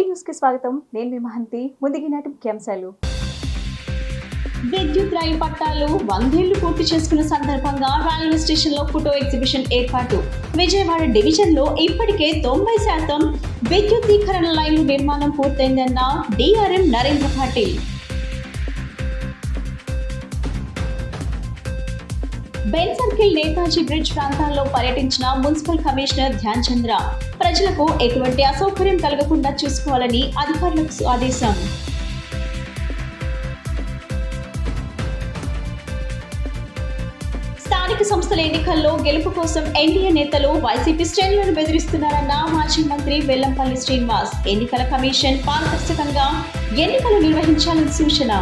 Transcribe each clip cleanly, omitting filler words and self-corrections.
News కి స్వాగతం. నేను మీ మహంతి. ముందుగినాటి ముఖ్యాంశాలు. విద్యుత్ రైలు పట్టాలు 100 ఏళ్లు పూర్తి చేసుకున్న సందర్భంగా రైల్వే స్టేషన్ లో ఫోటో ఎగ్జిబిషన్ ఏర్పాటు. విజయవాడ డివిజన్ లో ఇప్పటికే 90% విద్యుద్దీకరణ లైన్లు నిర్మాణం పూర్తయిందన్న DRM Narendra Patil. Benz circle, Netaji bridge ప్రాంతాల్లో పర్యటించిన మున్సిపల్ కమిషనర్ ధ్యాన్ చంద్ర ప్రజలకు ఎటువంటి అసౌకర్యం కలగకుండా చూసుకోవాలని అధికారులకు ఆదేశం. స్థానిక సంస్థల ఎన్నికల్లో గెలుపు కోసం ఎన్డీఏ నేతలు వైసీపీ శ్రేణులను బెదిరిస్తున్నారన్న మాజీ మంత్రి వెల్లంపల్లి శ్రీనివాస్. ఎన్నికల కమిషన్ పారదర్శకంగా ఎన్నికలు నిర్వహించాలని సూచన.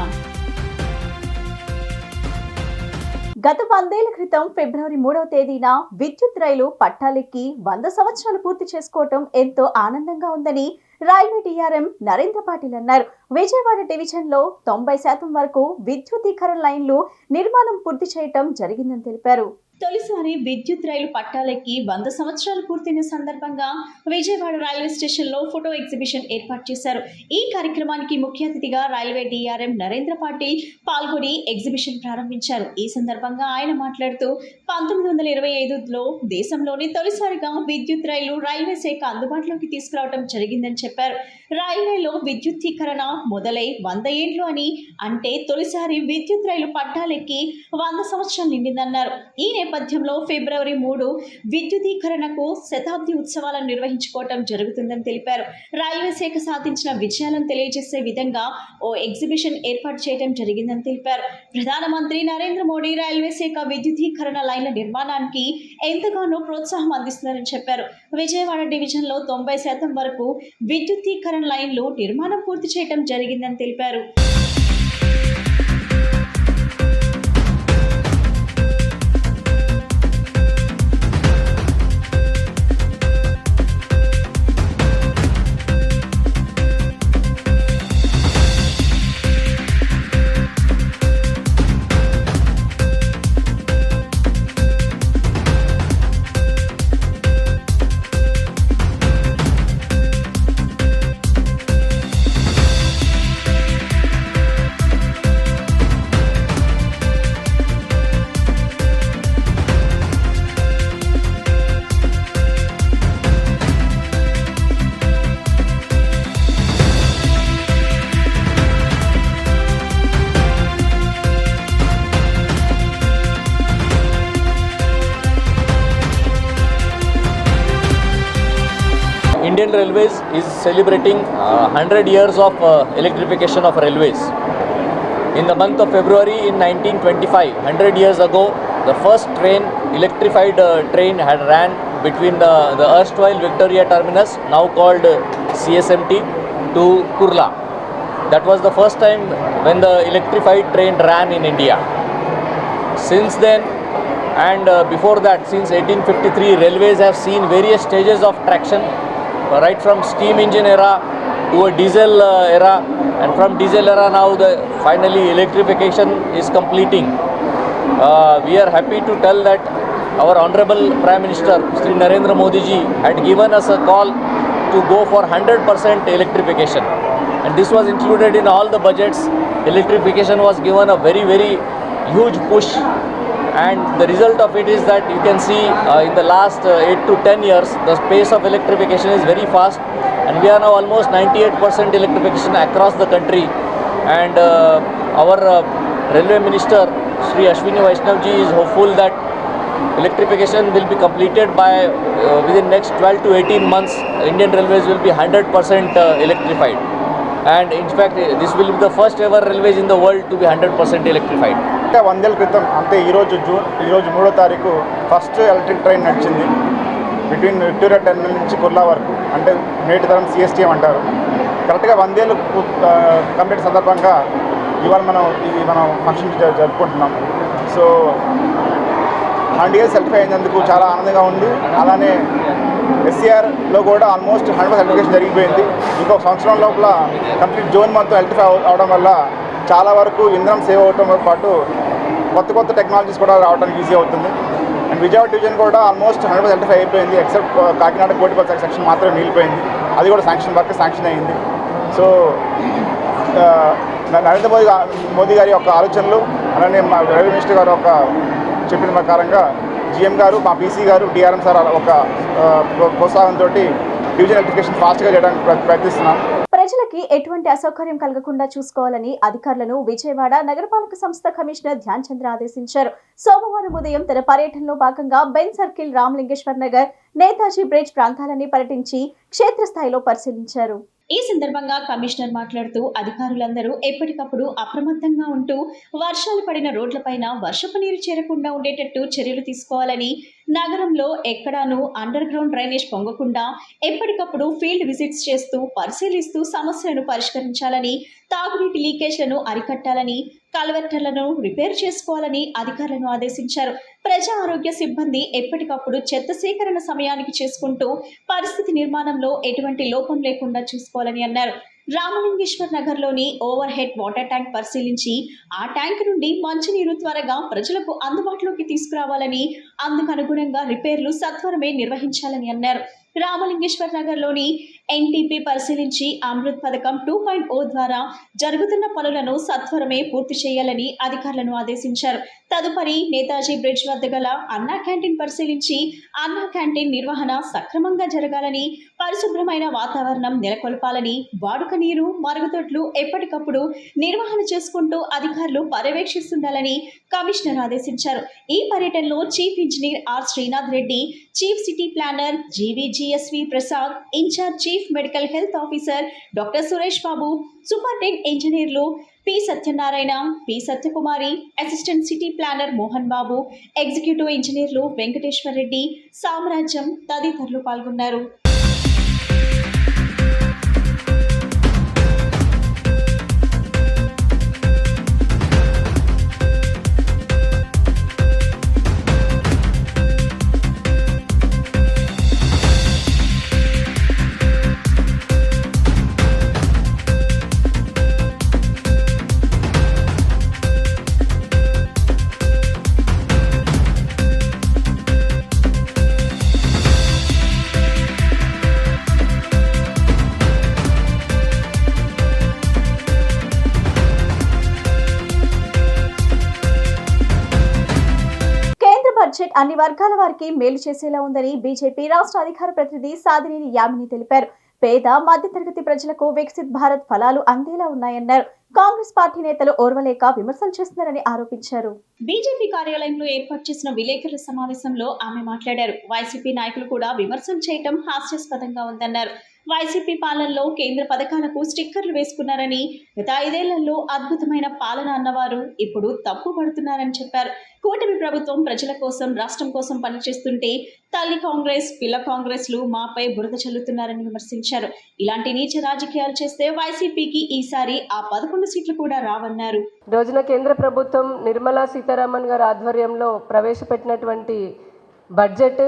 గత 100 ఏళ్ల క్రితం ఫిబ్రవరి 3వ తేదీన విద్యుత్ రైలు పట్టాలెక్కి 100 సంవత్సరాలు పూర్తి చేసుకోవటం ఎంతో ఆనందంగా ఉందని రైల్వే డిఆర్ఎం నరేంద్ర పాటిల్ అన్నారు. విజయవాడ డివిజన్ లో 90% వరకు విద్యుద్దీకరణ లైన్లు నిర్మాణం పూర్తి చేయటం జరిగిందని తెలిపారు. తొలిసారి విద్యుత్ రైలు పట్టాలెక్కి 100 సంవత్సరాలు పూర్తయిన సందర్భంగా విజయవాడ రైల్వే స్టేషన్ లో ఫోటో ఎగ్జిబిషన్ ఏర్పాటు చేశారు. ఈ కార్యక్రమానికి ముఖ్య అతిథిగా రైల్వే డిఆర్ఎం నరేంద్ర పాటిల్ పాల్గొని ఎగ్జిబిషన్ ప్రారంభించారు. ఈ సందర్భంగా ఆయన మాట్లాడుతూ 1925లో దేశంలోని తొలిసారిగా విద్యుత్ రైలు రైల్వే శాఖ అందుబాటులోకి తీసుకురావడం జరిగిందని చెప్పారు. రైల్వేలో విద్యుద్దీకరణ మొదలై 100 ఏళ్లు అని, అంటే తొలిసారి విద్యుత్ రైలు పట్టాలెక్కి 100 సంవత్సరాలు నిండిందన్నారు. ఈ నేపథ్యంలో ఫిబ్రవరి 3 విద్యుద్దీకరణకు శతాబ్ది ఉత్సవాలను నిర్వహించుకోవటం జరుగుతుందని తెలిపారు. రైల్వే శాఖ సాధించిన విజయాలను తెలియజేసే విధంగా ఓ ఎగ్జిబిషన్ ఏర్పాటు చేయడం జరిగిందని తెలిపారు. ప్రధానమంత్రి నరేంద్ర మోడీ రైల్వే శాఖ విద్యుద్దీకరణ లైన్ల నిర్మాణానికి ఎంతగానో ప్రోత్సాహం అందిస్తున్నారని చెప్పారు. విజయవాడ డివిజన్ లో 90% వరకు విద్యుద్దీకరణ లైన్లు నిర్మాణం పూర్తి చేయడం జరిగిందని తెలిపారు. Indian Railways is celebrating 100 years of electrification of railways. In the month of February in 1925, 100 years ago, the first electrified train had ran between the erstwhile Victoria Terminus, now called CSMT, to Kurla. That was the first time when the electrified train ran in India. Since then, and before that, since 1853, railways have seen various stages of traction, right from steam engine era to a diesel era, and from diesel era now finally electrification is completing. We are happy to tell that our Honorable Prime Minister Shri Narendra Modi ji had given us a call to go for 100% electrification, and this was included in all the budgets. Electrification was given a very, very huge push, and the result of it is that you can see in the last 8 to 10 years the pace of electrification is very fast, and we are now almost 98% electrification across the country. And our Railway Minister Shri Ashwini Vaishnav ji is hopeful that electrification will be completed by within next 12 to 18 months. Indian Railways will be 100% electrified, and in fact this will be the first ever railways in the world to be 100% electrified. 100 ఏళ్ల క్రితం అంటే ఈరోజు 3వ తారీఖు first electric train నడిచింది between Victoria terminal నుంచి కుర్లా వరకు, అంటే నేటి తరం సిఎస్టీఎం అంటారు. కరెక్ట్గా 100 ఏళ్ళు కంప్లీట్ సందర్భంగా ఇవాళ మనం ఫంక్షన్ జరుపుకుంటున్నాం. సో 100 ఇయర్స్ సర్టిఫై అయినందుకు చాలా ఆనందంగా ఉంది. అలానే ఎస్సీఆర్లో కూడా ఆల్మోస్ట్ 100% ఎలక్ట్రిఫికేషన్ జరిగిపోయింది. ఇంకొక సంవత్సరం లోపల కంప్లీట్ జోన్ మొత్తం ఎలక్ట్రిఫై అవడం వల్ల చాలా వరకు ఇంధనం సేవ్ అవడంతో పాటు కొత్త టెక్నాలజీస్ కూడా రావడానికి ఈజీ అవుతుంది. అండ్ విజయవాడ డివిజన్ కూడా ఆల్మోస్ట్ 100% ఎలక్ట్రిఫై అయిపోయింది. ఎక్సెప్ట్ కాకినాడ కోటిపల్లి సెక్షన్ మాత్రమే మిగిలిపోయింది. అది కూడా శాంక్షన్ అయింది. సో నరేంద్ర మోదీ గారి యొక్క ఆలోచనలు, అలానే మా రైల్వే మినిస్టర్ గారు ఒక చెప్పిన ప్రకారంగా GM గారు, మా PC గారు, DRM సార్ ఒక ప్రోత్సాహంతో డివిజన్ ఎలక్ట్రిఫికేషన్ ఫాస్ట్గా చేయడానికి ప్రయత్నిస్తున్నాం. ప్రజలకి ఎటువంటి అసౌకర్యం కలగకుండా చూసుకోవాలని అధికారులను విజయవాడ నగరపాలక సంస్థ కమిషనర్ ధ్యాన్ చంద్ర ఆదేశించారు. సోమవారం ఉదయం తన పర్యటనలో భాగంగా Benz circle, Ramalingeswar Nagar, Netaji bridge ప్రాంతాలని పర్యటించి క్షేత్రస్థాయిలో పరిశీలించారు. ఈ సందర్భంగా కమిషనర్ మాట్లాడుతూ అధికారులందరూ ఎప్పటికప్పుడు అప్రమత్తంగా ఉంటూ వర్షాలు పడిన రోడ్లపైన వర్షపు నీరు చేరకుండా ఉండేటట్టు చర్యలు తీసుకోవాలని, నగరంలో ఎక్కడానూ అండర్ గ్రౌండ్ డ్రైనేజ్ పొంగకుండా ఎప్పటికప్పుడు ఫీల్డ్ విజిట్స్ చేస్తూ పరిశీలిస్తూ సమస్యలను పరిష్కరించాలని, తాగునీటి లీకేజ్లను అరికట్టాలని, కల్వర్టర్లను రిపేర్ చేసుకోవాలని అధికారులను ఆదేశించారు. ప్రజా ఆరోగ్య సిబ్బంది ఎప్పటికప్పుడు చెత్త సేకరణ సమయానికి చేసుకుంటూ పరిస్థితి నిర్మాణంలో ఎటువంటి లోపం లేకుండా చూసుకోవాలని అన్నారు. రామలింగేశ్వర్ నగర్లోని ఓవర్ హెడ్ వాటర్ ట్యాంక్ పరిశీలించి ఆ ట్యాంక్ నుండి మంచినీరు త్వరగా ప్రజలకు అందుబాటులోకి తీసుకురావాలని, అందుకు అనుగుణంగా రిపేర్లు సత్వరమే నిర్వహించాలని అన్నారు. రామలింగేశ్వర్ నగర్లోని NTP పరిశీలించి అమృత్ పథకం 2.0 ద్వారా జరుగుతున్న పనులను సత్వరమే పూర్తి చేయాలని అధికారులను ఆదేశించారు. తదుపరి నేతాజీ బ్రిడ్జ్ వద్ద గల అన్నా క్యాంటీన్ పరిశీలించి అన్నా క్యాంటీన్ నిర్వహణ సక్రమంగా జరగాలని, పరిశుభ్రమైన వాతావరణం నెలకొల్పాలని, వాడుక నీరు, మరుగుదొడ్లు ఎప్పటికప్పుడు నిర్వహణ చేసుకుంటూ అధికారులు పర్యవేక్షిస్తుండాలని కమిషనర్ ఆదేశించారు. ఈ పర్యటనలో chief engineer R. Srinath Reddy, chief city planner GVGSV Prasad, in charge chief medical health officer doctor Suresh Babu, superintendent ఇంజనీర్లు P. Satyanarayana, P. Satyakumari, assistant city planner Mohan Babu, executive ఇంజనీర్లు వెంకటేశ్వర్ రెడ్డి, సామ్రాజ్యం తదితరులు పాల్గొన్నారు. బడ్జెట్ అన్ని వర్గాల వారికి మేలు చేసేలా ఉందని బీజేపీ రాష్ట్ర అధికార ప్రతినిధి సాదినేని యామిని తెలిపారు. పేద మధ్యతరగతి ప్రజలకు వికసిత్ భారత్ ఫలాలు అందేలా ఉన్నాయన్నారు. కాంగ్రెస్ పార్టీ నేతలు ఓర్వలేక విమర్శలు చేస్తున్నారని ఆరోపించారు. బీజేపీ కార్యాలయంలో ఏర్పాటు చేసిన విలేకరుల సమావేశంలో ఆమె మాట్లాడారు. వైసీపీ నాయకులు కూడా విమర్శలు చేయడం హాస్యాస్పదంగా ఉందన్నారు. వైసీపీ పాలనలో కేంద్ర పథకాలకు స్టిక్కర్లు వేసుకున్నారని, గత 5 ఏళ్లలో అద్భుతమైన పాలన అన్నవారు ఇప్పుడు తప్పు పడుతున్నారని చెప్పారు. కూటమి ప్రభుత్వం ప్రజల కోసం, రాష్ట్రం కోసం పనిచేస్తుంటే తల్లి కాంగ్రెస్, పిల్ల కాంగ్రెస్లు మాపై బురద చల్లుతున్నారని విమర్శించారు. ఇలాంటి నీచ రాజకీయాలు చేస్తే వైసీపీకి ఈసారి ఆ 11 సీట్లు కూడా రావన్నారు. రోజున కేంద్ర ప్రభుత్వం నిర్మలా సీతారామన్ గారి ఆధ్వర్యంలో ప్రవేశపెట్టినటువంటి బడ్జెట్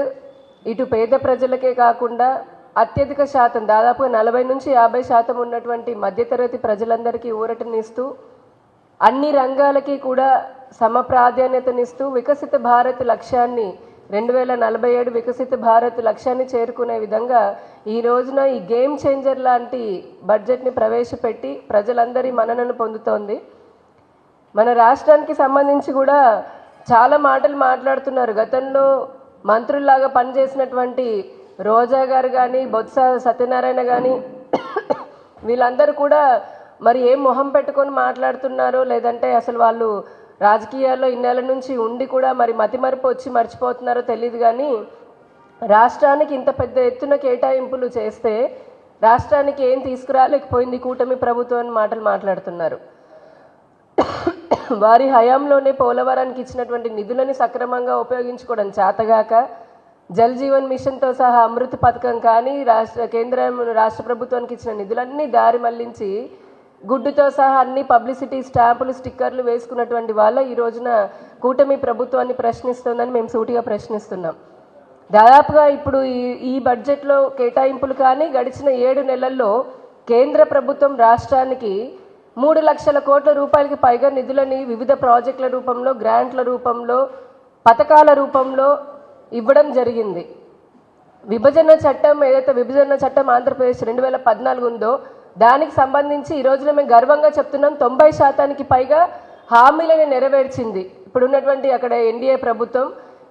ఇటు పేద ప్రజలకే కాకుండా అత్యధిక శాతం, దాదాపు 40 నుంచి 50% ఉన్నటువంటి మధ్యతరగతి ప్రజలందరికీ ఊరటనిస్తూ, అన్ని రంగాలకి కూడా సమ ప్రాధాన్యతనిస్తూ వికసిత భారత్ లక్ష్యాన్ని 2047 వికసిత భారత్ లక్ష్యాన్ని చేరుకునే విధంగా ఈ రోజున ఈ గేమ్ చేంజర్ లాంటి బడ్జెట్ని ప్రవేశపెట్టి ప్రజలందరి మన్ననను పొందుతోంది. మన రాష్ట్రానికి సంబంధించి కూడా చాలా మాటలు మాట్లాడుతున్నారు. గతంలో మంత్రుల్లాగా పనిచేసినటువంటి రోజా గారు కానీ, బొత్స సత్యనారాయణ కానీ వీళ్ళందరూ కూడా మరి ఏం మొహం పెట్టుకొని మాట్లాడుతున్నారో, లేదంటే అసలు వాళ్ళు రాజకీయాల్లో ఇన్నేళ్ల నుంచి ఉండి కూడా మరి మతిమరుపు వచ్చి మర్చిపోతున్నారో తెలియదు. కానీ రాష్ట్రానికి ఇంత పెద్ద ఎత్తున కేటాయింపులు చేస్తే రాష్ట్రానికి ఏం తీసుకురాలేకపోయింది కూటమి ప్రభుత్వం అని మాటలు మాట్లాడుతున్నారు. వారి హయాంలోనే పోలవరానికి ఇచ్చినటువంటి నిధులని సక్రమంగా ఉపయోగించుకోవడం చేతగాక, జల్ జీవన్ మిషన్తో సహా అమృత్ పథకం కానీ రాష్ట్ర ప్రభుత్వానికి ఇచ్చిన నిధులన్నీ దారి మళ్లించి గుడ్డుతో సహా అన్ని పబ్లిసిటీ స్టాంపులు, స్టిక్కర్లు వేసుకున్నటువంటి వాళ్ళ ఈ రోజున కూటమి ప్రభుత్వాన్ని ప్రశ్నిస్తుందని మేము సూటిగా ప్రశ్నిస్తున్నాం. దాదాపుగా ఇప్పుడు ఈ బడ్జెట్లో కేటాయింపులు కానీ గడిచిన 7 నెలల్లో కేంద్ర ప్రభుత్వం రాష్ట్రానికి 3 లక్షల కోట్ల రూపాయలకి పైగా నిధులని వివిధ ప్రాజెక్టుల రూపంలో, గ్రాంట్ల రూపంలో, పథకాల రూపంలో ఇవ్వడం జరిగింది. విభజన చట్టం ఏదైతే విభజన చట్టం ఆంధ్రప్రదేశ్ 2014 ఉందో దానికి సంబంధించి ఈ రోజున మేము గర్వంగా చెప్తున్నాం 90% పైగా హామీలను నెరవేర్చింది ఇప్పుడున్నటువంటి అక్కడ ఎన్డీఏ ప్రభుత్వం.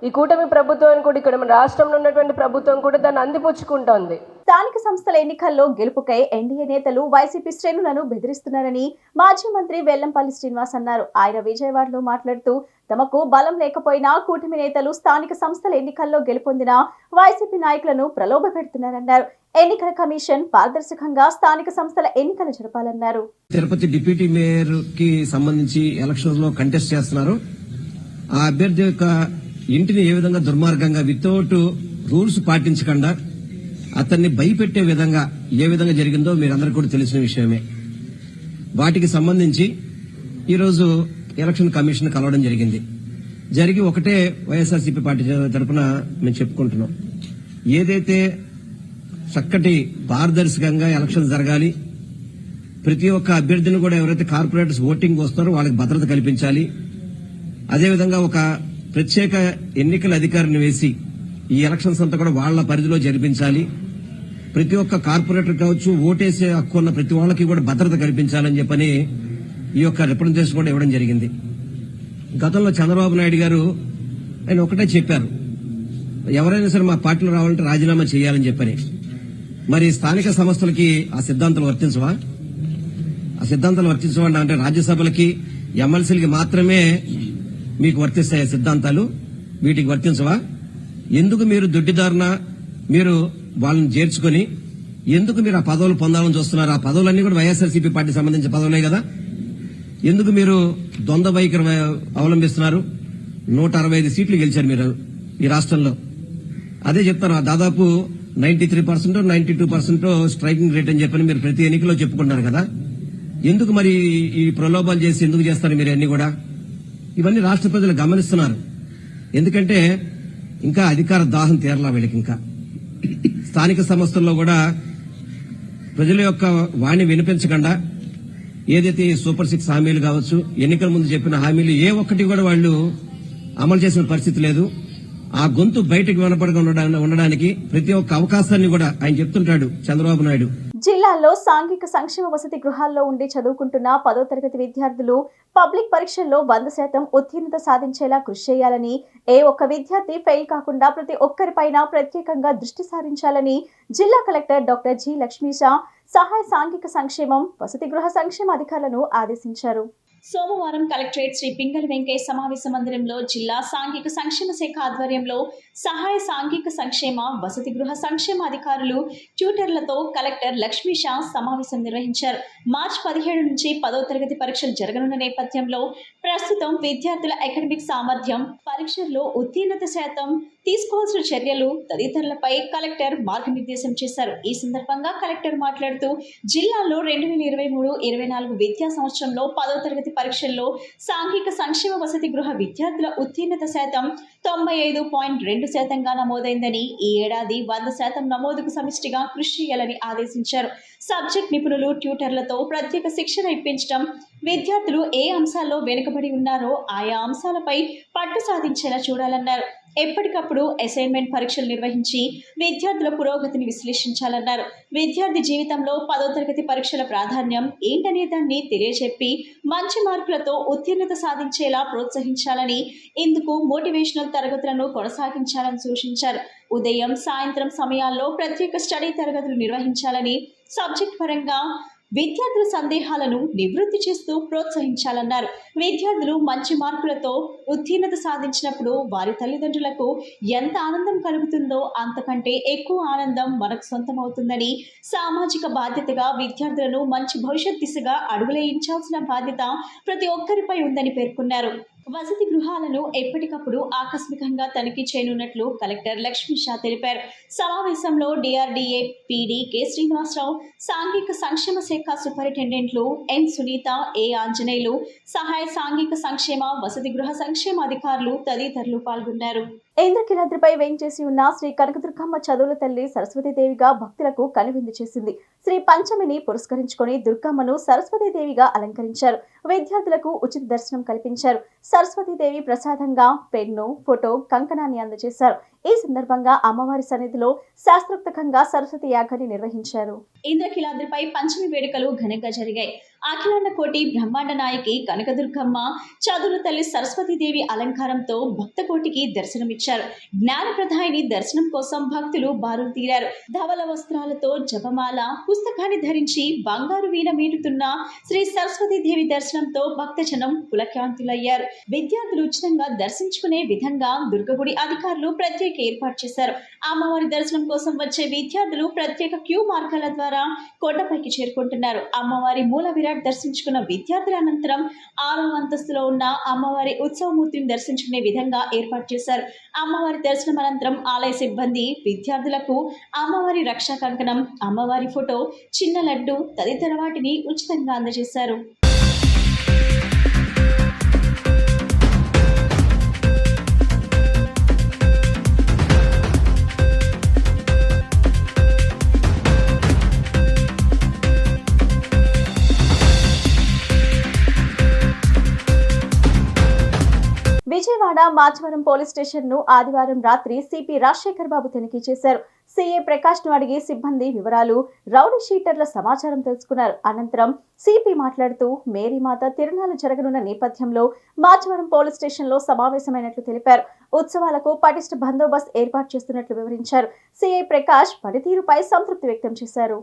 ఈ కూటమి ప్రభుత్వాన్ని కూడా ఇక్కడ మన రాష్ట్రంలో ఉన్నటువంటి ప్రభుత్వం కూడా దాన్ని అందిపుచ్చుకుంటోంది. స్థానిక సంస్థల ఎన్నికల్లో గెలుపుకై ఎన్డీఏ నేతలు వైసీపీ శ్రేణులను బెదిరిస్తున్నారని మాజీ మంత్రి వెల్లంపల్లి శ్రీనివాస్ అన్నారు. ఆయన విజయవాడలో మాట్లాడుతూ తమకు బలం లేకపోయినా కూటమి నేతలు స్థానిక సంస్థల ఎన్నికల్లో గెలుపొందిన వైసీపీ నాయకులను ప్రలోభ పెడుతున్నారన్నారు. ఎన్నికల కమిషన్ పారదర్శకంగా స్థానిక సంస్థల ఎన్నికలు జరపాలన్నారు. తిరుపతి డిప్యూటీ మేయర్ కి సంబంధించి ఎలక్షన్స్ లో కంటెస్ట్ చేస్తున్నారు. ఆ అభ్యర్థి యొక్క ఇంటిని ఏ విధంగా దుర్మార్గంగా వితౌట్ రూల్స్ పాటించకుండా అతన్ని భయపెట్టే విధంగా ఏ విధంగా జరిగిందో మీరందరికీ కూడా తెలిసిన విషయమే. వాటికి సంబంధించి ఈరోజు ఎలక్షన్ కమిషన్ కలవడం జరిగి ఒకటే వైఎస్ఆర్సీపీ పార్టీ తరఫున మేము చెప్పుకుంటున్నాం. ఏదైతే చక్కటి పారదర్శకంగా ఎలక్షన్ జరగాలి, ప్రతి ఒక్క అభ్యర్థిని కూడా ఎవరైతే కార్పొరేటర్స్ ఓటింగ్ వస్తారో వాళ్ళకి భద్రత కల్పించాలి. అదేవిధంగా ఒక ప్రత్యేక ఎన్నికల అధికారిని వేసి ఈ ఎలక్షన్స్ అంతా కూడా వాళ్ల పరిధిలో జరిపించాలి. ప్రతి ఒక్క కార్పొరేటర్ కావచ్చు, ఓటేసే హక్కు ఉన్న ప్రతి వాళ్ళకి కూడా భద్రత కల్పించాలని చెప్పని ఈ యొక్క రిప్రజెంటేషన్ కూడా ఇవ్వడం జరిగింది. గతంలో చంద్రబాబు నాయుడు గారు ఆయన ఒకటే చెప్పారు, ఎవరైనా సరే మా పార్టీలో రావాలంటే రాజీనామా చేయాలని చెప్పని. మరి స్థానిక సంస్థలకి ఆ సిద్ధాంతాలు వర్తించవా? ఆ సిద్ధాంతాలు వర్తించవా అంటే రాజ్యసభలకి ఎమ్మెల్సీలకి మాత్రమే మీకు వర్తిస్తాయి సిద్ధాంతాలు, వీటికి వర్తించవా? ఎందుకు మీరు దొడ్డిదారున మీరు వాళ్ళని చేర్చుకుని ఎందుకు మీరు ఆ పదవులు పొందాలని చూస్తున్నారు? ఆ పదవులన్నీ కూడా వైఎస్ఆర్సీపీ పార్టీ సంబంధించిన పదవులే కదా. ఎందుకు మీరు ద్వంద్వ వైఖరి అవలంబిస్తున్నారు? 165 సీట్లు గెలిచారు మీరు ఈ రాష్ట్రంలో. అదే చెప్తారు, దాదాపు 93%, 92% స్ట్రైకింగ్ రేట్ అని చెప్పని మీరు ప్రతి ఎన్నికలో చెప్పుకుంటున్నారు కదా. ఎందుకు మరి ఈ ప్రలోభాలు చేసి ఎందుకు చేస్తారు మీరు అన్ని కూడా? ఇవన్నీ రాష్ట్ర ప్రజలు గమనిస్తున్నారు. ఎందుకంటే ఇంకా అధికార దాహం తీరలా వీళ్ళకి. ఇంకా స్థానిక సంస్థల్లో కూడా ప్రజల యొక్క వాణి వినిపించకుండా ఏదైతే సూపర్ 6 హామీలు కావచ్చు, ఎన్నికల ముందు చెప్పిన హామీలు ఏ ఒక్కటి కూడా వాళ్ళు అమలు చేసిన పరిస్థితి లేదు. ఆ గొంతు బయటకు వినపడకుండా ఉండడానికి ప్రతి ఒక్క అవకాశాన్ని కూడా ఆయన చెప్తుంటాడు చంద్రబాబు నాయుడు. జిల్లాలో సాంఘిక సంక్షేమ వసతి గృహాల్లో ఉండి చదువుకుంటున్న 10వ తరగతి విద్యార్థులు పబ్లిక్ పరీక్షల్లో 100% ఉత్తీర్ణత సాధించేలా కృషి చేయాలని, ఏ ఒక్క విద్యార్థి ఫెయిల్ కాకుండా ప్రతి ఒక్కరిపైన ప్రత్యేకంగా దృష్టి సారించాలని జిల్లా కలెక్టర్ డాక్టర్ జి లక్ష్మీషా సహాయ సాంఘిక సంక్షేమం వసతి గృహ సంక్షేమ అధికారులను ఆదేశించారు. సోమవారం కలెక్టరేట్ శ్రీ పింగళి వెంకయ్య సమావేశ మందిరంలో జిల్లా సాంఘిక సంక్షేమ శాఖ ఆధ్వర్యంలో సహాయ సాంఘిక సంక్షేమ వసతి గృహ సంక్షేమ అధికారులు ట్యూటర్లతో కలెక్టర్ లక్ష్మీషా సమావేశం నిర్వహించారు. మార్చి 17 నుంచి 10వ తరగతి పరీక్షలు జరగనున్న నేపథ్యంలో ప్రస్తుతం విద్యార్థుల అకాడమిక్ సామర్థ్యం, పరీక్షల్లో ఉత్తీర్ణత శాతం, తీసుకోవాల్సిన చర్యలు తదితరులపై కలెక్టర్ మార్గనిర్దేశం చేశారు. ఈ సందర్భంగా కలెక్టర్ మాట్లాడుతూ జిల్లాలో 2023-24 విద్యా సంవత్సరంలో 10వ తరగతి పరీక్షల్లో సాంఘిక సంక్షేమ వసతి గృహ విద్యార్థుల ఉత్తీర్ణత శాతం 95.2%గా నమోదైందని, ఈ ఏడాది 100% నమోదుకు సమిష్టిగా కృషి చేయాలని ఆదేశించారు. సబ్జెక్ట్ నిపుణులు ట్యూటర్లతో ప్రత్యేక శిక్షణ ఇప్పించడం, విద్యార్థులు ఏ అంశాల్లో వెనుకబడి ఉన్నారో ఆయా అంశాలపై పట్టు సాధించేలా చూడాలన్నారు. ఎప్పటికప్పుడు అసైన్మెంట్ పరీక్షలు నిర్వహించి విద్యార్థుల పురోగతిని విశ్లేషించాలన్నారు. విద్యార్థి జీవితంలో 10వ తరగతి పరీక్షల ప్రాధాన్యం ఏంటనే దాన్ని తెలియజెప్పి మంచి మార్కులతో ఉత్తీర్ణత సాధించేలా ప్రోత్సహించాలని, ఇందుకు మోటివేషనల్ తరగతులను కొనసాగించాలని సూచించారు. ఉదయం, సాయంత్రం సమయాల్లో ప్రత్యేక స్టడీ తరగతులు నిర్వహించాలని, సబ్జెక్ట్ పరంగా విద్యార్థుల సందేహాలను నివృత్తి చేస్తూ ప్రోత్సహించాలన్నారు. విద్యార్థులు మంచి మార్కులతో ఉత్తీర్ణత సాధించినప్పుడు వారి తల్లిదండ్రులకు ఎంత ఆనందం కలుగుతుందో అంతకంటే ఎక్కువ ఆనందం మనకు సొంతమవుతుందని, సామాజిక బాధ్యతగా విద్యార్థులను మంచి భవిష్యత్ దిశగా అడుగులేయించాల్సిన బాధ్యత ప్రతి ఒక్కరిపై ఉందని పేర్కొన్నారు. వసతి గృహాలను ఎప్పటికప్పుడు ఆకస్మికంగా తనిఖీ చేయనున్నట్లు కలెక్టర్ లక్ష్మీషా తెలిపారు. సమావేశంలో డిఆర్డీఏ పీడీ కె శ్రీనివాసరావు, సాంఘిక సంక్షేమ శాఖ సూపరింటెండెంట్లు ఎన్ సునీత, ఏ ఆంజనేయులు, సహాయ సాంఘిక సంక్షేమ వసతి గృహ సంక్షేమ అధికారులు తదితరులు పాల్గొన్నారు. ఇంద్రకీలాద్రిపై వేంచేసి ఉన్న శ్రీ కనకదుర్గమ్మ చదువుల తల్లి సరస్వతీదేవిగా భక్తులకు కనువిందు చేసింది. శ్రీ పంచమిని పురస్కరించుకొని దుర్గమ్మను సరస్వతీదేవిగా అలంకరించారు. విద్యార్థులకు ఉచిత దర్శనం కల్పించారు. సరస్వతీదేవి ప్రసాదంగా పెన్ను, ఫోటో, కంకణాన్ని అందజేశారు. ఈ సందర్భంగా అమ్మవారి సన్నిధిలో శాస్త్రోక్తంగా సరస్వతి యాగాన్ని నిర్వహించారు. ఇంద్రకీలాద్రిపై పంచమి వేడుకలు ఘనంగా జరిగాయి. అఖిలాండ కోటి బ్రహ్మాండ నాయకి కనకదుర్గమ్మ చదువుల తల్లి సరస్వతీదేవి అలంకారంతో భక్త కోటికి దర్శనమిచ్చారు. జ్ఞానప్రదాయిని దర్శనం కోసం భక్తులు బారులు తీరారు. ధవల వస్త్రాలతో జపమాల, పుస్తకాన్ని ధరించి బంగారు వీణ మీటుతున్న శ్రీ సరస్వతీదేవి దర్శనంతో భక్తజనం పులకాంతులయ్యారు. విద్యార్థులు ఉచితంగా దర్శించుకునే విధంగా దుర్గగుడి అధికారులు ప్రత్యేక ఏర్పాటు చేశారు. అమ్మవారి దర్శనం కోసం వచ్చే విద్యార్థులు ప్రత్యేక క్యూ మార్గాల ద్వారా కొండపైకి చేరుకుంటున్నారు. అమ్మవారి మూల విరాట్ దర్శించుకున్న విద్యార్థుల అనంతరం 6వ అంతస్తులో ఉన్న అమ్మవారి ఉత్సవమూర్తిని దర్శించుకునే విధంగా ఏర్పాటు చేశారు. అమ్మవారి దర్శనం అనంతరం ఆలయ సిబ్బంది విద్యార్థులకు అమ్మవారి రక్షా కంకణం, అమ్మవారి ఫోటో, చిన్న లడ్డు తదితర వాటిని ఉచితంగా అందజేశారు. విజయవాడ మాచవరం పోలీస్ స్టేషన్ ను ఆదివారం రాత్రి సిపి రాజశేఖర్ బాబు తనిఖీ చేశారు. సిఐ ప్రకాష్ ను అడిగి సిబ్బంది వివరాలు, రౌడీ షీటర్ల సమాచారం తెలుసుకున్నారు. అనంతరం సిపి మాట్లాడుతూ మేరీమాత తిరునాళ్లు జరగనున్న నేపథ్యంలో మాచవరం పోలీస్ స్టేషన్ లో సమావేశమైనట్లు తెలిపారు. ఉత్సవాలకు పటిష్ట బందోబస్తు ఏర్పాటు చేస్తున్నట్లు వివరించారు. సిఐ ప్రకాష్ పనితీరుపై సంతృప్తి వ్యక్తం చేశారు.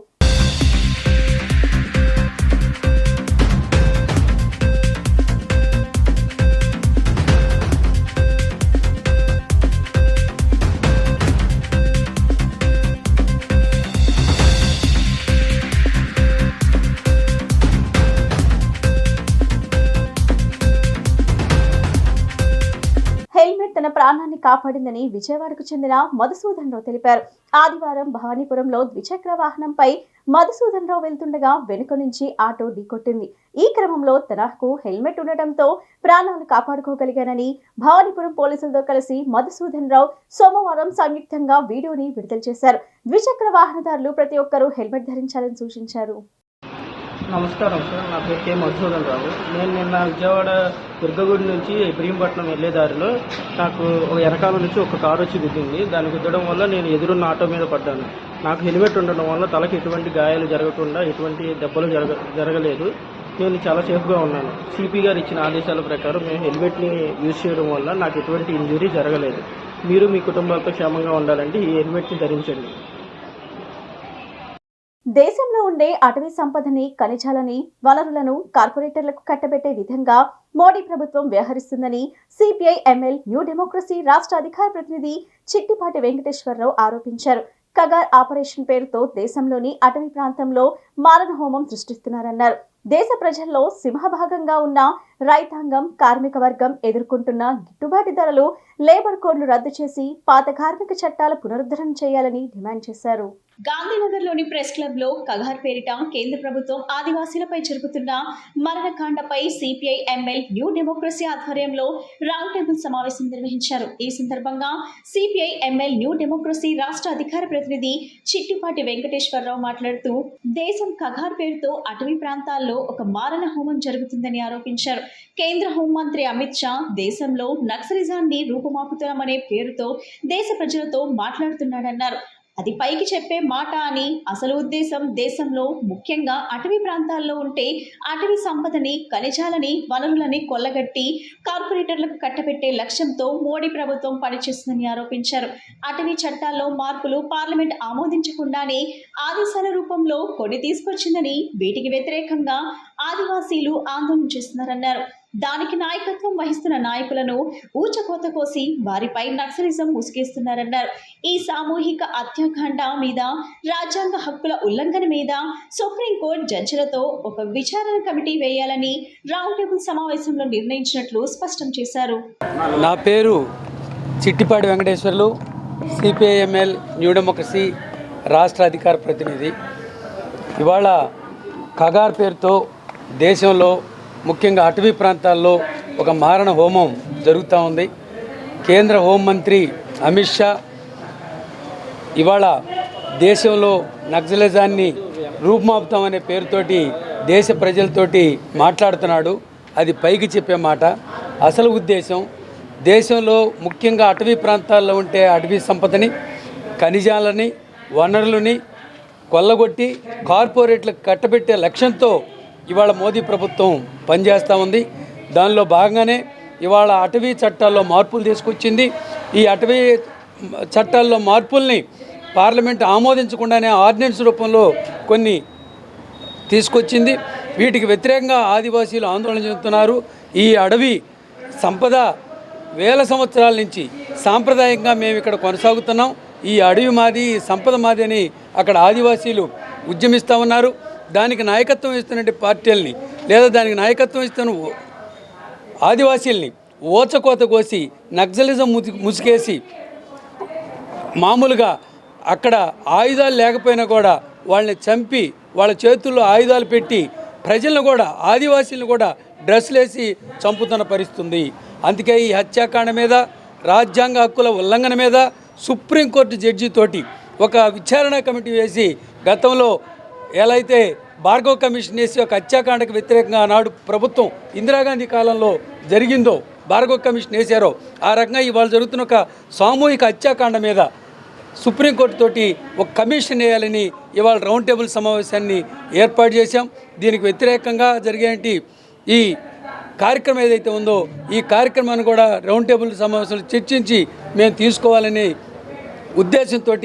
హెల్మెట్ తన ప్రాణాన్ని కాపాడిందని విజయవాడకు చెందిన మధుసూదన్ రావు తెలిపారు. ఆదివారం భవానీపురంలో ద్విచక్ర వాహనంపై మధుసూదన్ రావు వెళ్తుండగా వెనుక నుంచి ఆటో ఢీకొట్టింది. ఈ క్రమంలో తనకు హెల్మెట్ ఉండటంతో ప్రాణాలు కాపాడుకోగలిగానని భవానీపురం పోలీసులతో కలిసి మధుసూదన్ రావు సోమవారం సంయుక్తంగా వీడియోని విడుదల చేశారు. ద్విచక్ర వాహనదారులు ప్రతి ఒక్కరూ హెల్మెట్ ధరించాలని సూచించారు. నమస్కారం సార్, నా పేరు కే మధుసూదన్ రావు. నేను నిన్న విజయవాడ దుర్గగుడి నుంచి భీమపట్నం వెళ్ళే దారిలో నాకు వెనకాల నుంచి ఒక కారు వచ్చి గుద్దింది. దాన్ని గుద్దడం వల్ల నేను ఎదురున్న ఆటో మీద పడ్డాను. నాకు హెల్మెట్ ఉండడం వల్ల తలకి ఎటువంటి గాయాలు జరగకుండా ఎటువంటి దెబ్బలు జరగలేదు. నేను చాలా సేఫ్గా ఉన్నాను. సిపి గారు ఇచ్చిన ఆదేశాల ప్రకారం మేము హెల్మెట్ని యూజ్ చేయడం వల్ల నాకు ఎటువంటి ఇంజురీ జరగలేదు. మీరు మీ కుటుంబాలతో క్షేమంగా ఉండాలంటే ఈ హెల్మెట్ని ధరించండి. దేశంలో ఉండే అటవీ సంపదని, ఖనిజాలని, వనరులను కార్పొరేటర్లకు కట్టబెట్టే విధంగా మోడీ ప్రభుత్వం వ్యవహరిస్తుందని సిపిఐ ఎంఎల్ న్యూ డెమోక్రసీ రాష్ట్ర అధికార ప్రతినిధి చిట్టిపాటి వెంకటేశ్వరరావు ఆరోపించారు. కగార్ ఆపరేషన్ పేరుతో దేశంలోని అటవీ ప్రాంతంలో మారణ హోమం సృష్టిస్తున్నారన్నారు. దేశ ప్రజల్లో సింహభాగంగా ఉన్న రైతాంగం, కార్మిక వర్గం ఎదుర్కొంటున్న గిట్టుబాటు ధరలు, లేబర్ కోడ్లు రద్దు చేసి పాత కార్మిక చట్టాల పునరుద్ధరణ చేయాలని డిమాండ్ చేశారు. గాంధీనగర్లోని ప్రెస్ క్లబ్ లో కగార్ పేరిట కేంద్ర ప్రభుత్వం ఆదివాసీలపై జరుపుతున్న మరణకాండపై సిపిఐ ఎంఎల్ న్యూ డెమోక్రసీ ఆధ్వర్యంలో రౌండ్ టేబుల్ సమావేశం నిర్వహించారు. ఈ సందర్భంగా సిపిఐ ఎంఎల్ న్యూ డెమోక్రసీ రాష్ట్ర అధికార ప్రతినిధి చిట్టిపాటి వెంకటేశ్వరరావు మాట్లాడుతూ దేశం కగార్ పేరుతో అటవీ ప్రాంతాల్లో ఒక మారణ హోమం జరుగుతుందని ఆరోపించారు. కేంద్ర హోంమంత్రి అమిత్ షా దేశంలో నక్సలిజాన్ని రూపుమాపుతామనే పేరుతో దేశ ప్రజలతో మాట్లాడుతున్నాడన్నారు. అది పైకి చెప్పే మాట అని అసలు ఉద్దేశం దేశంలో ముఖ్యంగా అటవీ ప్రాంతాల్లో ఉంటే అటవీ సంపదని, ఖనిజాలని, వనరులని కొల్లగట్టి కార్పొరేటర్లకు కట్టబెట్టే లక్ష్యంతో మోడీ ప్రభుత్వం పనిచేస్తుందని ఆరోపించారు. అటవీ చట్టాల్లో మార్పులు పార్లమెంట్ ఆమోదించకుండానే ఆదేశాల రూపంలో కొన్ని తీసుకొచ్చిందని, వీటికి వ్యతిరేకంగా ఆదివాసీలు ఆందోళన చేస్తున్నారన్నారు. దానికి నాయకత్వం వహిస్తున్న నాయకులను ఊచకోత కోసి వారిపై నక్సలిజం ముసుగేస్తున్నారన్నారు. ఈ సామూహిక హత్యాకాండ మీద, రాజ్యాంగ హక్కుల ఉల్లంఘన మీద సుప్రీంకోర్టు జడ్జిలతో ఒక విచారణ కమిటీ వేయాలని రౌండ్ టేబుల్ సమావేశంలో నిర్ణయించినట్లు స్పష్టం చేశారు. నా పేరు Chittipati Venkateswarlu, CPIML new democracy రాష్ట్ర అధికార ప్రతినిధి. ఇవాళ కగార్ పేరుతో దేశంలో ముఖ్యంగా అటవీ ప్రాంతాల్లో ఒక మారణ హోమం జరుగుతూ ఉంది. కేంద్ర హోంమంత్రి అమిత్ షా ఇవాళ దేశంలో నక్సలిజాన్ని రూపుమాపుతామనే పేరుతోటి దేశ ప్రజలతోటి మాట్లాడుతున్నాడు. అది పైకి చెప్పే మాట. అసలు ఉద్దేశం దేశంలో ముఖ్యంగా అటవీ ప్రాంతాల్లో ఉంటే అటవీ సంపదని, ఖనిజాలని, వనరులని కొల్లగొట్టి కార్పొరేట్లకు కట్టబెట్టే లక్ష్యంతో ఇవాళ మోదీ ప్రభుత్వం పనిచేస్తూ ఉంది. దానిలో భాగంగానే ఇవాళ అటవీ చట్టాల్లో మార్పులు తీసుకొచ్చింది. ఈ అటవీ చట్టాల్లో మార్పుల్ని పార్లమెంట్ ఆమోదించకుండానే ఆర్డినెన్స్ రూపంలో కొన్ని తీసుకొచ్చింది. వీటికి వ్యతిరేకంగా ఆదివాసీలు ఆందోళన చెందుతున్నారు. ఈ అడవి సంపద వేల సంవత్సరాల నుంచి సాంప్రదాయంగా మేము ఇక్కడ కొనసాగుతున్నాం, ఈ అడవి మాది, ఈ సంపద మాది అని అక్కడ ఆదివాసీలు ఉద్యమిస్తూ ఉన్నారు. దానికి నాయకత్వం ఇస్తున్న పార్టీలని లేదా దానికి నాయకత్వం ఇస్తున్న ఆదివాసీల్ని ఓచకోత కోసి నక్సలిజం ముసుకేసి మామూలుగా అక్కడ ఆయుధాలు లేకపోయినా కూడా వాళ్ళని చంపి వాళ్ళ చేతుల్లో ఆయుధాలు పెట్టి ప్రజలను కూడా ఆదివాసీలను కూడా డ్రెస్సులు వేసి చంపుతున్న పరిస్థితుంది. అందుకే ఈ హత్యాకాండ మీద, రాజ్యాంగ హక్కుల ఉల్లంఘన మీద సుప్రీంకోర్టు జడ్జితోటి ఒక విచారణ కమిటీ వేసి గతంలో ఎలా అయితే భార్గవ్ కమిషన్ వేసి ఒక హత్యాకాండకు వ్యతిరేకంగా ఆనాడు ప్రభుత్వం ఇందిరాగాంధీ కాలంలో జరిగిందో భార్గవ్ కమిషన్ వేశారో ఆ రకంగా ఇవాళ జరుగుతున్న ఒక సామూహిక హత్యాకాండ మీద సుప్రీంకోర్టు తోటి ఒక కమిషన్ వేయాలని ఇవాళ రౌండ్ టేబుల్ సమావేశాన్ని ఏర్పాటు చేశాం. దీనికి వ్యతిరేకంగా జరిగేటి ఈ కార్యక్రమం ఏదైతే ఉందో ఈ కార్యక్రమాన్ని కూడా రౌండ్ టేబుల్ సమావేశంలో చర్చించి మేము తీసుకోవాలని ఉద్దేశంతో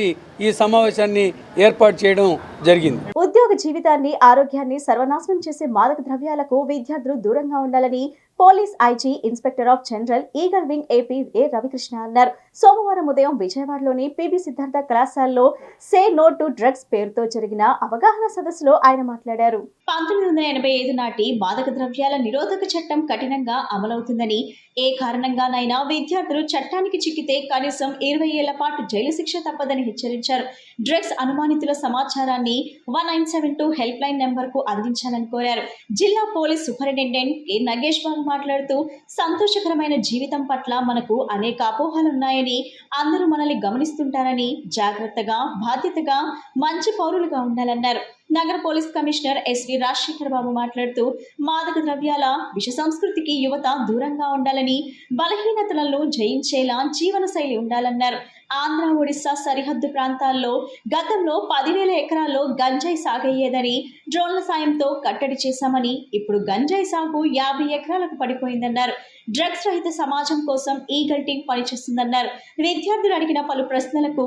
ఈ సమావేశాన్ని ఏర్పాటు చేయడం జరిగింది. ఉద్యోగ జీవితాన్ని, ఆరోగ్యాన్ని సర్వనాశనం చేసే మాదక ద్రవ్యాలకు విద్యార్థులు దూరంగా ఉండాలని police IG inspector of general eagle wing AP A Ravikrishna అన్నారు. సోమవారం ఉదయం విజయవాడలోని పిబి సిద్ధార్థ కళాశాలలో సే నో టు డ్రగ్స్ పేరుతో జరిగిన అవగాహన సదస్సులో ఆయన మాట్లాడారు. 1985 నాటి మాదక ద్రవ్యాల నిరోధక చట్టం కఠినంగా అమలవుతుందని, ఏ కారణంగానైనా విద్యార్థులు చట్టానికి చిక్కితే కనీసం 20 ఏళ్ల పాటు జైలు శిక్ష తప్పదని హెచ్చరించారు. డ్రగ్స్ అనుమానితుల సమాచారాన్ని 1972 హెల్ప్ లైన్ నెంబర్ కు అందించాలని కోరారు. జిల్లా పోలీస్ సూపరింటెండెంట్ కె నగేష్ బాబు మాట్లాడుతూ, సంతోషకరమైన జీవితం పట్ల మనకు అనేక అపోహలున్నాయని, అందరూ మనల్ని గమనిస్తుంటారని, జాగ్రత్తగా, బాధ్యతగా, మంచి పౌరులుగా ఉండాలన్నారు. నగర పోలీస్ కమిషనర్ ఎస్వి రాజశేఖర్ బాబు మాట్లాడుతూ, మాదక ద్రవ్యాల విష సంస్కృతికి యువత దూరంగా ఉండాలని, బలహీనతలను జయించేలా జీవన శైలి ఉండాలన్నారు. ఆంధ్ర, ఒడిశా సరిహద్దు ప్రాంతాల్లో గతంలో 10,000 ఎకరాల్లో గంజాయి సాగయ్యేదని డ్రోన్ల సాయంతో కట్టడి చేశామని, ఇప్పుడు గంజాయి సాగు 50 ఎకరాలకు పడిపోయిందన్నారు. డ్రగ్స్ రహిత సమాజం కోసం ఈగల్ టీం పనిచేస్తుందన్నారు. విద్యార్థులు అడిగిన పలు ప్రశ్నలకు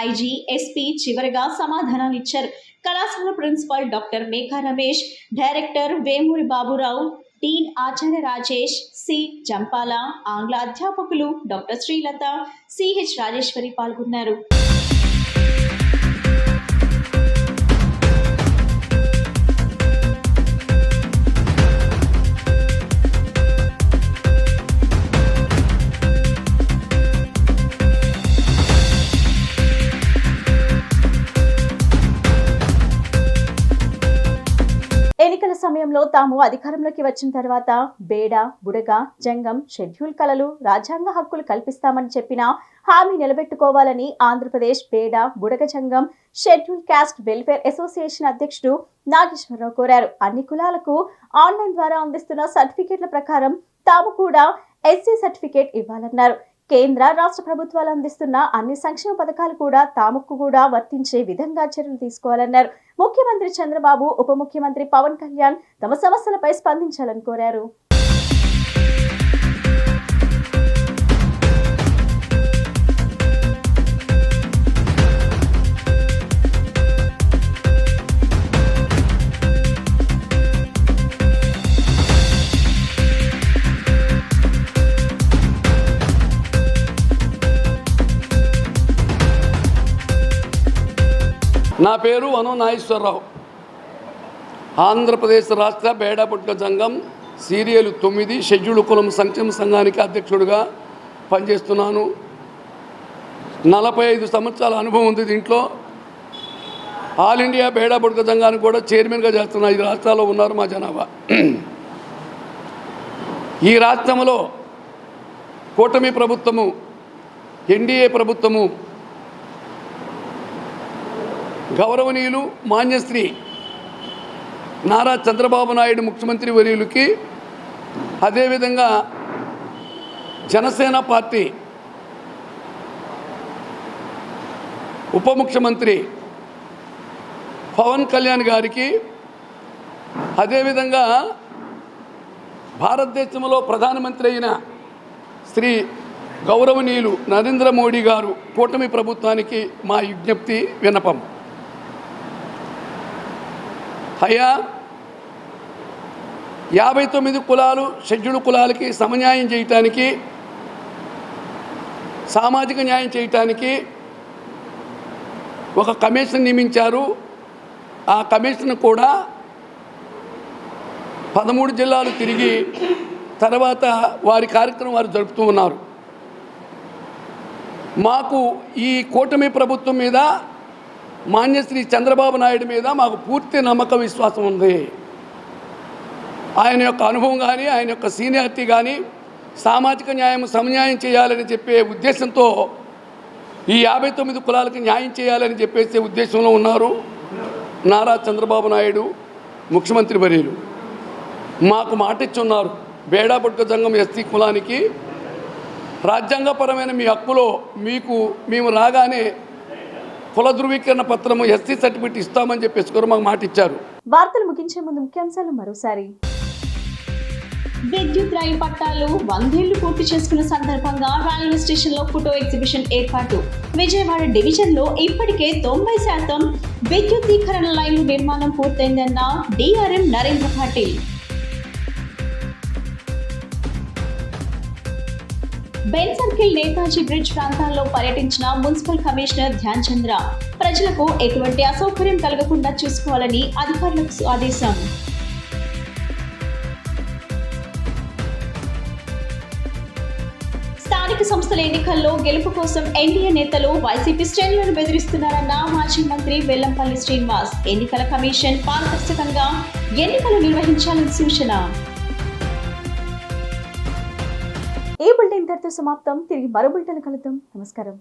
ఐజీ, ఎస్పీ చివరగా సమాధానాలు ఇచ్చారు. కళాశాల principal doctor Megha Ramesh, director Vemuri Baburao, dean ఆచార్య రాజేష్, సి జంపాల, ఆంగ్ల అధ్యాపకులు డాక్టర్ శ్రీలత, సిహెచ్ రాజేశ్వరి పాల్గొన్నారు. ఎన్నికల సమయంలో తాము అధికారంలోకి వచ్చిన తర్వాత బేడ, బుడగ, జంగం, షెడ్యూల్ కళలు, రాజ్యాంగ హక్కులు కల్పిస్తామని చెప్పిన హామీ నిలబెట్టుకోవాలని ఆంధ్రప్రదేశ్ బేడ, బుడగ జంగం షెడ్యూల్ క్యాస్ట్ వెల్ఫేర్ అసోసియేషన్ అధ్యక్షుడు నాగేశ్వరరావు కోరారు. అన్ని కులాలకు ఆన్లైన్ ద్వారా అందిస్తున్న సర్టిఫికేట్ల ప్రకారం తాము కూడా ఎస్సీ సర్టిఫికేట్ ఇవ్వాలన్నారు. కేంద్ర, రాష్ట్ర ప్రభుత్వాలు అందిస్తున్న అన్ని సంక్షేమ పథకాలు కూడా తాముకు కూడా వర్తించే విధంగా చర్యలు తీసుకోవాలన్నారు. ముఖ్యమంత్రి చంద్రబాబు, ఉప ముఖ్యమంత్రి పవన్ కళ్యాణ్ తమ సమస్యలపై స్పందించాలని కోరారు. నా పేరు అను నాగేశ్వరరావు. ఆంధ్రప్రదేశ్ రాష్ట్ర బేడబుట్ల సంఘం సీరియల్ 9 షెడ్యూల్ కులం సంక్షేమ సంఘానికి అధ్యక్షుడిగా పనిచేస్తున్నాను. 45 సంవత్సరాల అనుభవం ఉంది దీంట్లో. ఆల్ ఇండియా బేడబుట్ల సంఘానికి కూడా చైర్మన్గా చేస్తున్నా. 5 రాష్ట్రాల్లో ఉన్నారు మా జనాభా. ఈ రాష్ట్రంలో కూటమి ప్రభుత్వము ఎన్డీఏ ప్రభుత్వము గౌరవనీయులు మాన్యశ్రీ నారా చంద్రబాబు నాయుడు ముఖ్యమంత్రి వర్యులకి, అదేవిధంగా జనసేన పార్టీ ఉప ముఖ్యమంత్రి పవన్ కళ్యాణ్ గారికి, అదేవిధంగా భారతదేశంలో ప్రధానమంత్రి అయిన శ్రీ గౌరవనీయులు నరేంద్ర మోడీ గారు కూటమి ప్రభుత్వానికి మా విజ్ఞప్తి విన్నపం. అయ్యా, 59 కులాలు షెడ్యూల్ కులాలకి సమన్యాయం చేయటానికి, సామాజిక న్యాయం చేయటానికి ఒక కమిషన్ నియమించారు. ఆ కమిషన్ కూడా 13 జిల్లాలు తిరిగి తర్వాత వారి కార్యక్రమం వారు జరుపుతూ ఉన్నారు. మాకు ఈ కూటమి ప్రభుత్వం మీద, మాన్యశ్రీ చంద్రబాబు నాయుడు మీద మాకు పూర్తి నమ్మకం, విశ్వాసం ఉంది. ఆయన యొక్క అనుభవం కానీ, ఆయన యొక్క సీనియారిటీ కానీ, సామాజిక న్యాయం సమన్యాయం చేయాలని చెప్పే ఉద్దేశంతో ఈ 59 కులాలకి న్యాయం చేయాలని చెప్పేసే ఉద్దేశంలో ఉన్నారు నారా చంద్రబాబు నాయుడు ముఖ్యమంత్రి వర్యులు. మాకు మాట ఇచ్చున్నారు, బేడా బుడక సంఘం ఎస్టీ కులానికి రాజ్యాంగపరమైన మీ హక్కులో మేము రాగానే కుల ధృవీకరణ పత్రము ఎస్సీ సర్టిఫికేట్ ఇస్తామని చెప్పేసి కూడా మాకు మాట ఇచ్చారు. వార్తలు ముగించే ముందు ముఖ్యాంశాలు మరోసారి. విద్యుత్ రైలు పట్టాలు 100 ఏళ్లు పూర్తి చేసుకున్న సందర్భంగా రైల్వే స్టేషన్ లో ఫోటో ఎగ్జిబిషన్ ఏర్పాటు. విజయవాడ డివిజన్ లో ఇప్పటికే 90% విద్యుద్దీకరణ లైన్లు నిర్మాణం పూర్తయిందన్న DRM Narendra Patil. Benz circle, Netaji bridge ప్రాంతాల్లో పర్యటించిన మున్సిపల్ కమిషనర్ ధ్యాన్ చంద్ర. ప్రజలకు ఎటువంటి అసౌకర్యం కలగకుండా చూసుకోవాలని అధికారులకు ఆదేశం. స్థానిక సంస్థల ఎన్నికల్లో గెలుపు కోసం ఎన్డీఏ నేతలు వైసీపీ శ్రేణులను బెదిరిస్తున్నారన్న మాజీ మంత్రి వెల్లంపల్లి శ్రీనివాస్. ఎన్నికల కమిషన్ పారదర్శకంగా ఎన్నికలు నిర్వహించాలని సూచన. ఈ బులెటిన్ ఇంతటితో సమాప్తం. తిరిగి మరో బులెటిన్ కలుద్దాం. నమస్కారం.